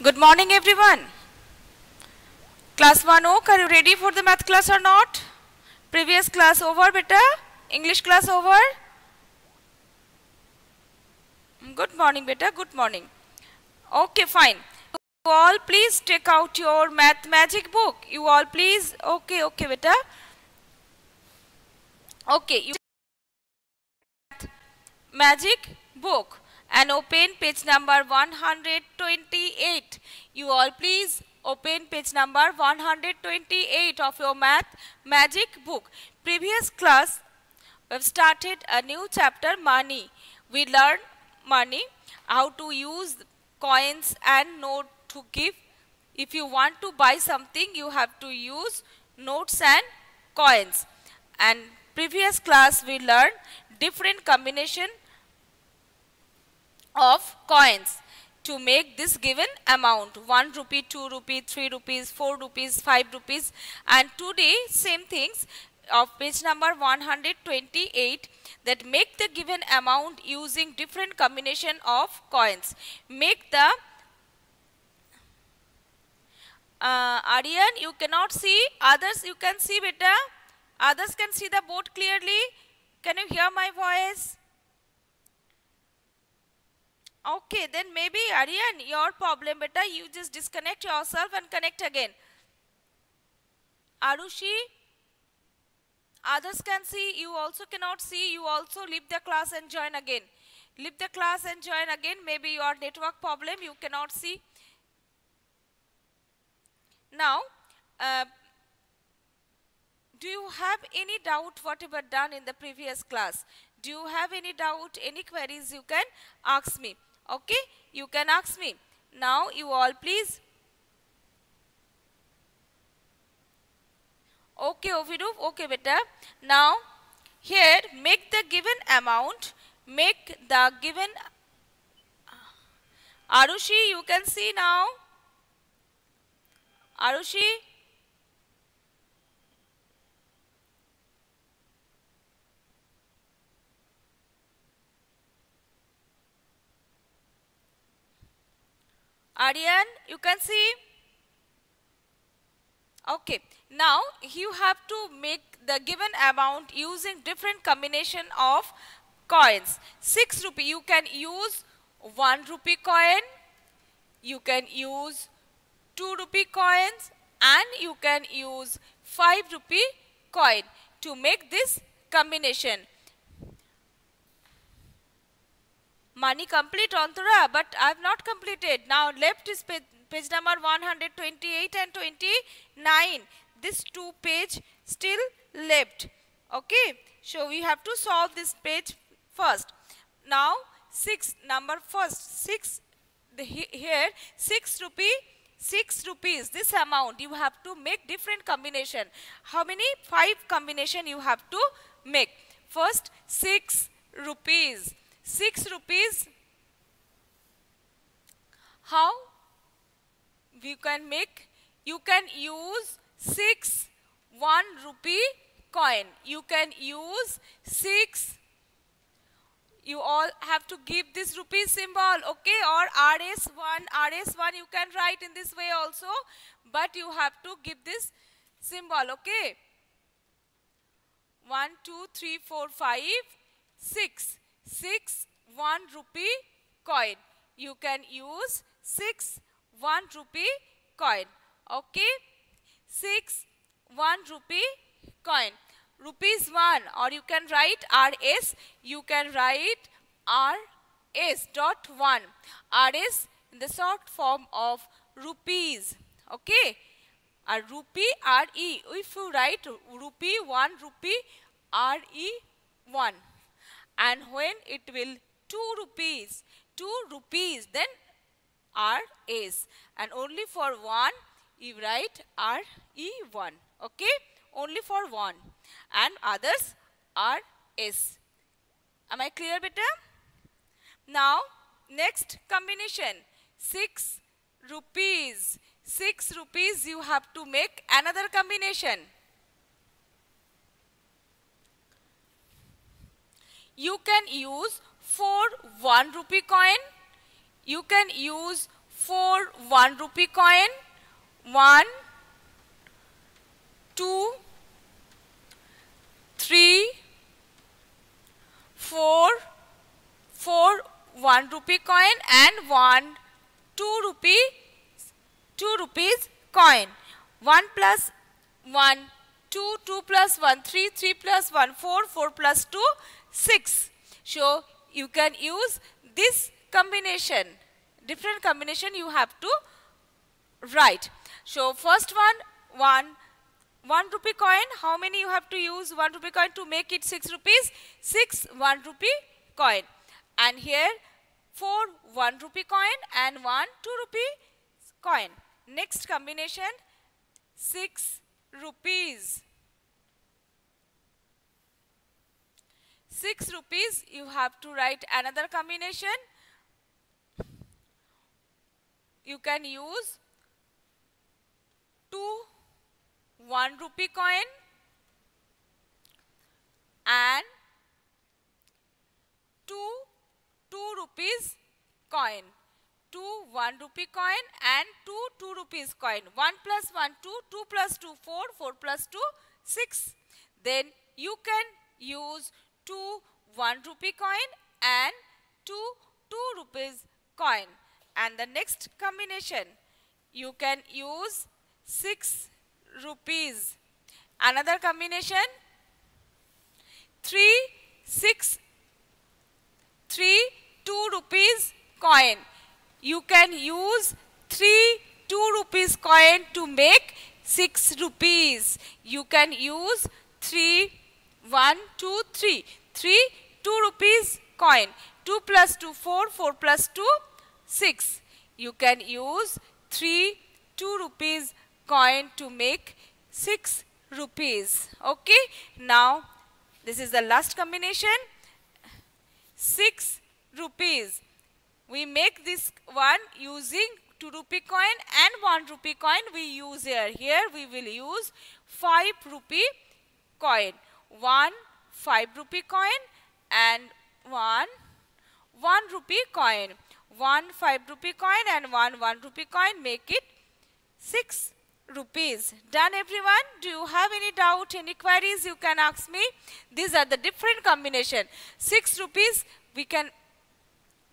Good morning, everyone. Class 1 Oak, are you ready for the math class or not? Previous class over, beta? English class over? Good morning, beta. Good morning. Okay, fine. You all please take out your math magic book. You all please. Okay, beta. Okay, you magic book and open page number 128. You all please open page number 128 of your math magic book. Previous class we have started a new chapter, money. We learned money, how to use coins and note to give. If you want to buy something, you have to use notes and coins. And previous class we learned different combination of coins to make this given amount, 1 rupee, 2 rupee, 3 rupees, 4 rupees, 5 rupees. And today same things of page number 128, that make the given amount using different combination of coins. Make the Aryan, you cannot see, others you can see beta, others can see the board clearly. Can you hear my voice? Okay, then maybe Aryan, your problem beta, you just disconnect yourself and connect again. Arushi, others can see, you also cannot see, you also leave the class and join again. Leave the class and join again, maybe your network problem, you cannot see. Now, do you have any doubt whatever done in the previous class? Do you have any doubt, any queries, you can ask me. Okay, you can ask me. Now, you all please. Okay, Ovirup, okay beta. Now, here make the given amount, make the given, Arushi, you can see now. Arushi. Aryan, you can see. Okay, now you have to make the given amount using different combination of coins. 6 rupee, you can use 1 rupee coin, you can use 2 rupee coins, and you can use 5 rupee coin to make this combination. Money complete Antura, but I have not completed. Now left is page number 128 and 29. This 2 page still left. Okay, so we have to solve this page first. Now 6 number first, 6 here 6 rupees, this amount you have to make different combination. How many? 5 combination you have to make. First 6 rupees. 6 rupees, how we can make? You can use 6 1 rupee coin. You can use 6, you all have to give this rupee symbol, okay, or RS1 you can write in this way also, but you have to give this symbol, okay. 1 2 3 4 5 6 1 rupee coin. You can use 6 1 rupee coin. Okay, 6 1 rupee coin. Rupees 1, or you can write RS. You can write RS dot 1. RS in the short form of rupees. Okay, a rupee RE. If you write rupee 1 rupee RE 1. And when it will 2 rupees, then RS. And only for 1, you write RE1. Okay, only for 1. And others RS. Am I clear, beta? Now, next combination, 6 rupees. 6 rupees, you have to make another combination. You can use 4 1 rupee coin. You can use 4 1 rupee coin, 1, 2, 3, 4, 1 rupee coin and 1 2 rupees coin. 1 plus 1 2, 2 plus 1 3, 3 plus 1 4, 4 plus 2 6. So you can use this combination. Different combination you have to write. So first one 1 rupee coin. How many you have to use 1 rupee coin to make it 6 rupees? 6 1 rupee coin. And here 4 1 rupee coin and 1 2 rupee coin. Next combination 6 rupees. 6 rupees you have to write another combination. You can use 2 1 rupee coin and 2 rupees coin. 2 1 rupee coin and 2 2 rupees coin. 1 plus 1 2, 2 plus 2 4, 4 plus 2 6. Then you can use 2 1 rupee coin and 2 2 rupees coin. And the next combination you can use 6 rupees. Another combination 3 6 3 2 rupees coin. You can use 3 2 rupees coin to make 6 rupees. You can use 3 1 2 3 3 2 rupees coin. 2 plus 2 4, 4 plus 2 6. You can use 3 2 rupees coin to make 6 rupees. Okay. Now this is the last combination. 6 rupees. We make this one using 2 rupee coin and 1 rupee coin we use here. Here we will use 5 rupee coin. 1 5 rupee coin and 1 rupee coin. 1 5 rupee coin and 1 rupee coin make it 6 rupees. Done everyone? Do you have any doubt, any queries? You can ask me. These are the different combination. 6 rupees we can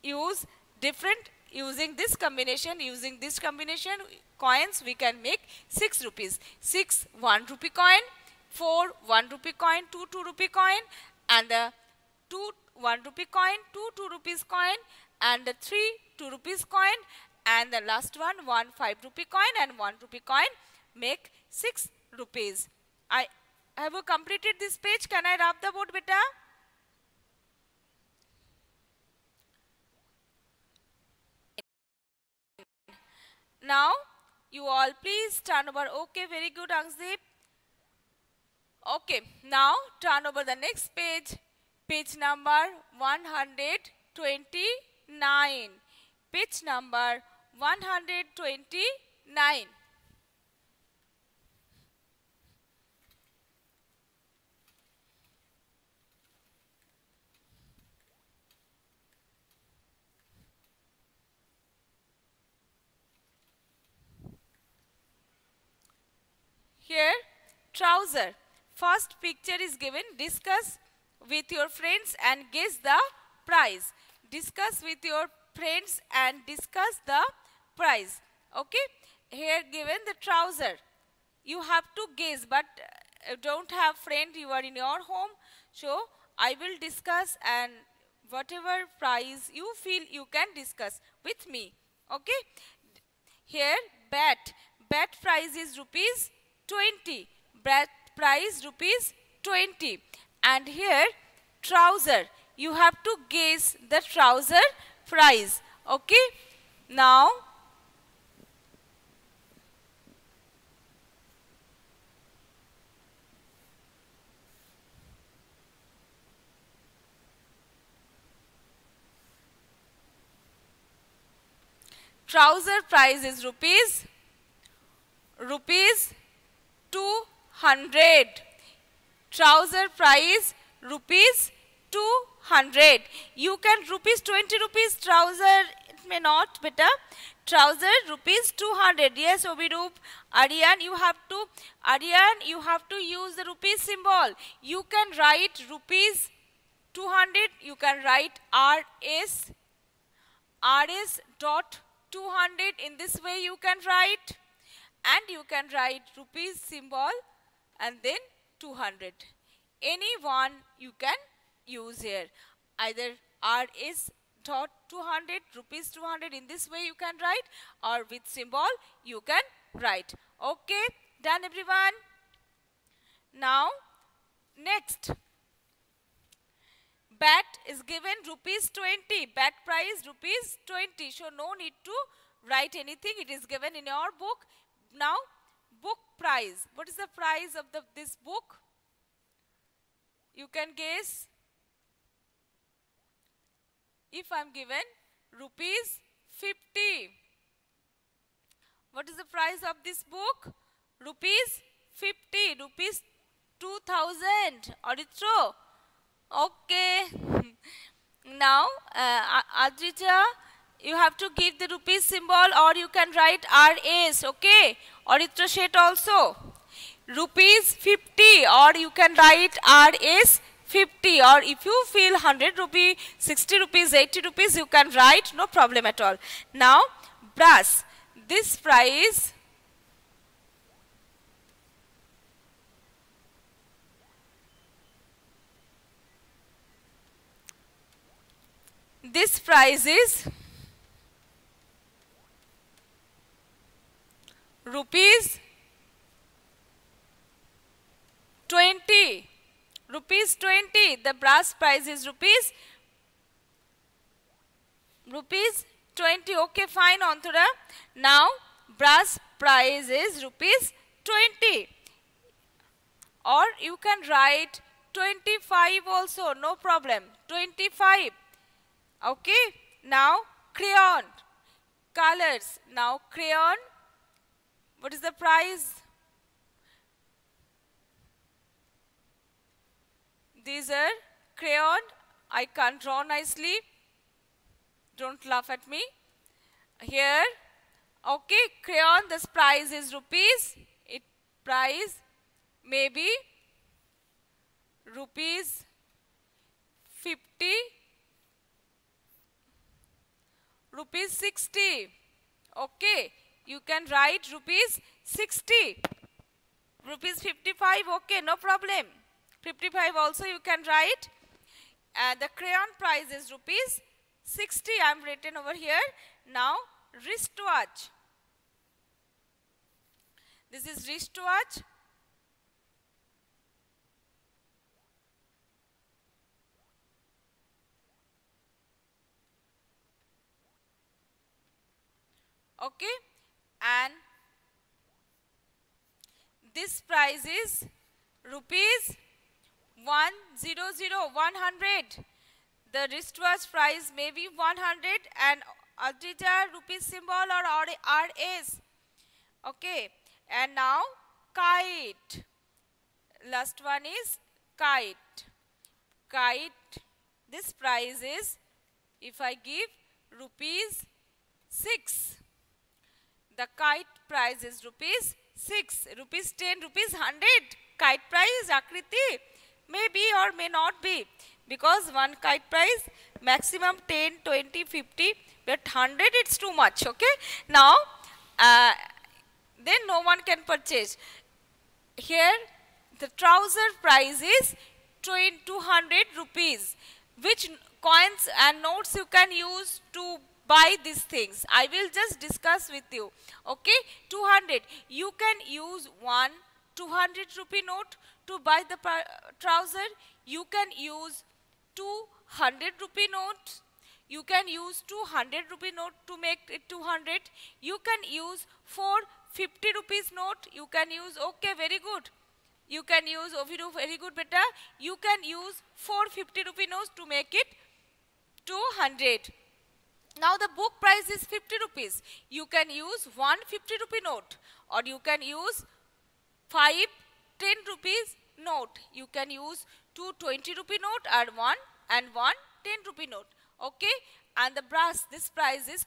use different using this combination. Using this combination coins we can make 6 rupees. 6 1 rupee coin, 4 1 rupee coin, 2 2 rupee coin and the 2 1 rupee coin, 2 2 rupees coin and the 3 2 rupees coin and the last one 1 5 rupee coin and 1 rupee coin make 6 rupees. I have completed this page. Can I rub the board beta? Now you all please turn over. Okay, very good Angzip. Okay, now turn over the next page. Page number 129. Page number 129. Here, trouser. First picture is given. Discuss with your friends and guess the price. Discuss with your friends and discuss the price. Okay. Here given the trouser. You have to guess, but don't have friend. You are in your home. So I will discuss and whatever price you feel you can discuss with me. Okay. Here bat. Bat price is rupees 20. Bat price rupees 20. And here trouser. You have to guess the trouser price. Okay. Now trouser price is rupees 200. Trouser price rupees 200. You can rupees 20 rupees trouser may not, beta. Trouser rupees 200. Yes, Obirup. Aryan, you have to use the rupees symbol. You can write rupees 200. You can write RS dot 200. In this way you can write, and you can write rupees symbol and then 200. Any one you can use here, either RS dot 200, rupees 200. In this way you can write, or with symbol you can write. Okay, done everyone? Now next, bat is given rupees 20. Bat price rupees 20. So no need to write anything. It is given in your book. Now book price. What is the price of this book? You can guess. If I am given rupees 50. What is the price of this book? Rupees 50. Rupees 2000. Auditro. Okay. Now, Adrija, you have to give the rupees symbol, or you can write RS. Okay. Auditra Shet also. Rupees 50, or you can write RS 50, or if you feel 100 rupee, 60 rupees, 80 rupees, you can write, no problem at all. Now, brass. This price is rupees 20. Rupees 20. The brass price is rupees 20. Okay, fine, Anthura. Now, brass price is rupees 20. Or you can write 25 also, no problem. 25. Okay. Now, crayon. Colors. Now, crayon. What is the price? These are crayon. I can't draw nicely. Don't laugh at me. Here, okay, crayon, this price is rupees. It price maybe rupees 50, rupees 60. Okay, you can write rupees 60. Rupees 55, okay, no problem. 55 also you can write. The crayon price is rupees 60. I am written over here. Now, wristwatch. This is wristwatch. Okay, and this price is rupees 100. The wristwatch price may be 100, and Adrija rupees symbol or RS. Okay, and now kite. Last one is kite. Kite. This price is, if I give rupees 6. The kite price is rupees 6. Rupees 10, rupees 100. Kite price, Akriti, may be or may not be, because one kite price maximum 10, 20, 50, but 100 it's too much. Okay. Now, then no one can purchase. Here, the trouser price is 200 rupees. Which coins and notes you can use to buy these things? I will just discuss with you. Okay, 200. You can use one 200 rupee note to buy the trouser. You can use 200 rupee note. You can use 200 rupee note to make it 200. You can use 450 rupees note. You can use, okay, very good. You can use, Oviru, very good, beta. You can use 450 rupee notes to make it 200. Now the book price is 50 rupees. You can use 150 rupee note, or you can use 5 10 rupees note. You can use 2 20 rupee note and one 10 rupee note. Okay, and the brass, this price is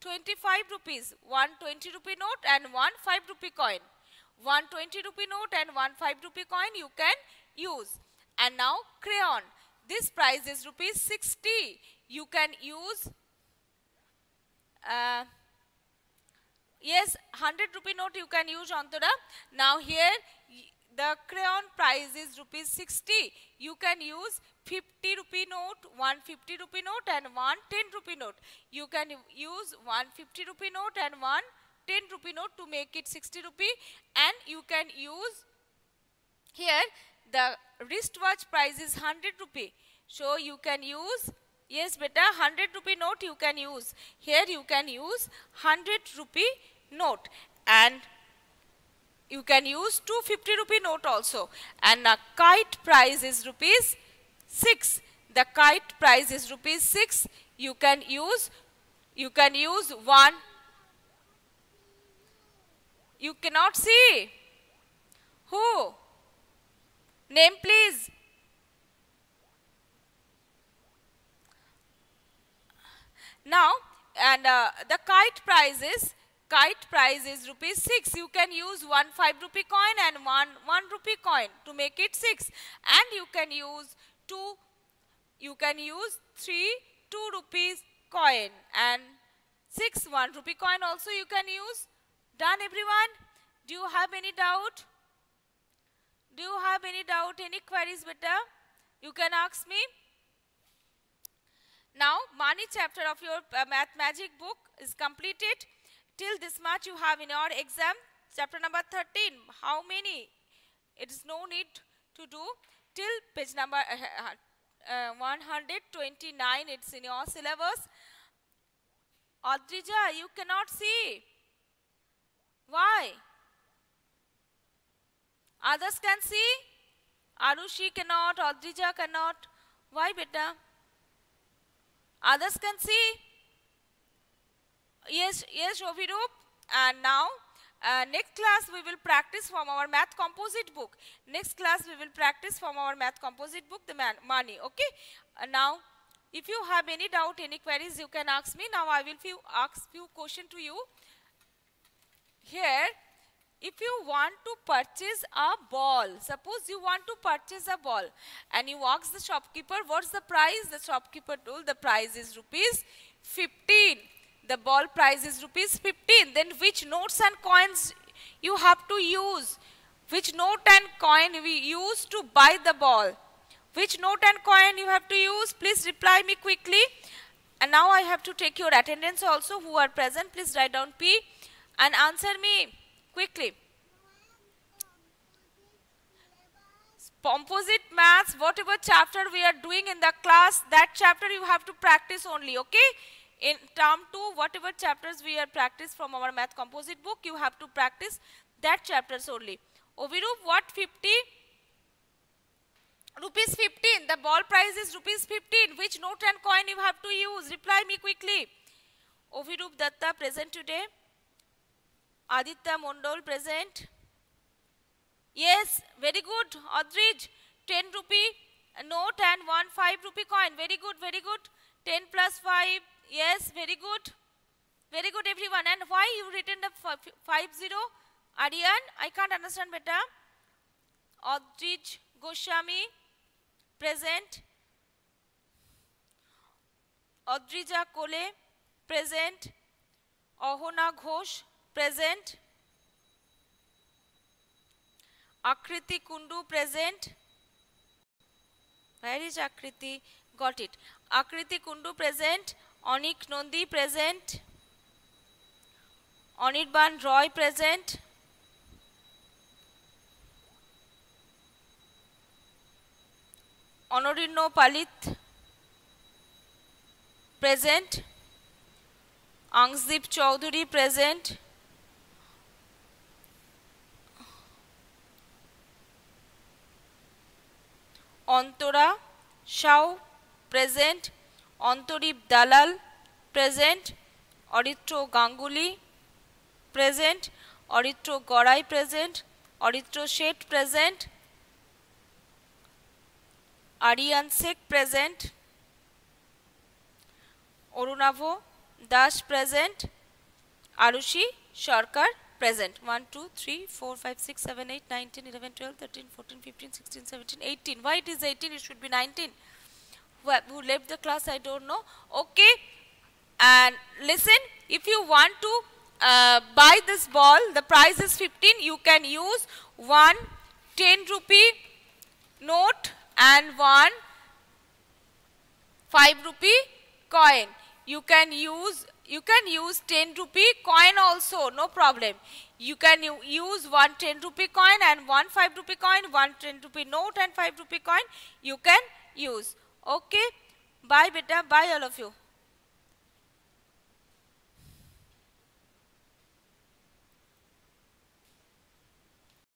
25 rupees, one 20 rupee note and one 5 rupee coin. One 20 rupee note and one 5 rupee coin you can use. And now crayon. This price is rupees 60. You can use, yes, 100 rupee note you can use, Antara. Now here the crayon price is rupees 60. You can use 50 rupee note, 150 rupee note and one 10 rupee note. You can use 150 rupee note and one 10 rupee note to make it 60 rupee. And you can use, here the wristwatch price is 100 rupee. So you can use, yes beta, 100 rupee note you can use. Here you can use 100 rupee note. And you can use 250 rupee note also. And a kite price is rupees 6. The kite price is rupees 6. You can use one. You cannot see. Who? Name please. Now, and the kite price is rupees 6. You can use one 5 rupee coin and one 1 rupee coin to make it 6. And you can use three 2 rupees coin and 6 1 rupee coin also you can use. Done everyone? Do you have any doubt? Do you have any doubt, any queries beta? You can ask me. Now, money chapter of your math magic book is completed. Till this much you have in your exam. Chapter number 13. How many? It is no need to do. Till page number 129. It's in your syllabus. Adrija, you cannot see. Why? Others can see. Arushi cannot. Adrija cannot. Why beta? Others can see. Yes, Shovirup. And now, next class we will practice from our math composite book. Next class we will practice from our math composite book, the money. Okay. Now, if you have any doubt, any queries, you can ask me. Now, I will ask few questions to you. Here, if you want to purchase a ball, suppose you want to purchase a ball and you ask the shopkeeper, what's the price? The shopkeeper told the price is rupees 15. The ball price is rupees 15. Then which notes and coins you have to use? Which note and coin we use to buy the ball? Which note and coin you have to use? Please reply me quickly. And now I have to take your attendance also. Who are present, please write down P and answer me quickly. Composite maths, whatever chapter we are doing in the class, that chapter you have to practice only, okay? In term 2, whatever chapters we are practice from our math composite book, you have to practice that chapters only. Ovirup, what 50? Rupees 15. The ball price is rupees 15. Which note and coin you have to use? Reply me quickly. Ovirup Datta present today. Aditya Mondol present. Yes, very good. Adrij, 10 rupee note and 1 5 rupee coin. Very good, very good. 10 plus 5. Yes, very good. Very good everyone. And why you written the 50? Aryan, I can't understand better. Adrij Goswami present. Adrija Kole present. Ahona Ghosh present. Akriti Kundu present. Where is Akriti? Got it. Akriti Kundu present. Anik Nondi present. Anirban Roy present. Honorino Palit present. Angzip Chaudhuri present. Antora Shao present. Antorip Dalal present. Aritro Ganguly present. Aritro Gorai present. Aritro Shet present. Aryan Sek present. Orunavo Das present. Arushi Sharkar present. 1, 2, 3, 4, 5, 6, 7, 8, 9, 10, 11, 12, 13, 14, 15, 16, 17, 18. Why it is 18? It should be 19. Who left the class? I don't know. Okay. And listen, if you want to buy this ball, the price is 15. You can use one 10 rupee note and one 5 rupee coin. You can use 10 rupee coin also, no problem. You can use one 10 rupee coin and one 5 rupee coin, one 10 rupee note and 5 rupee coin. You can use. Okay. Bye beta. Bye all of you.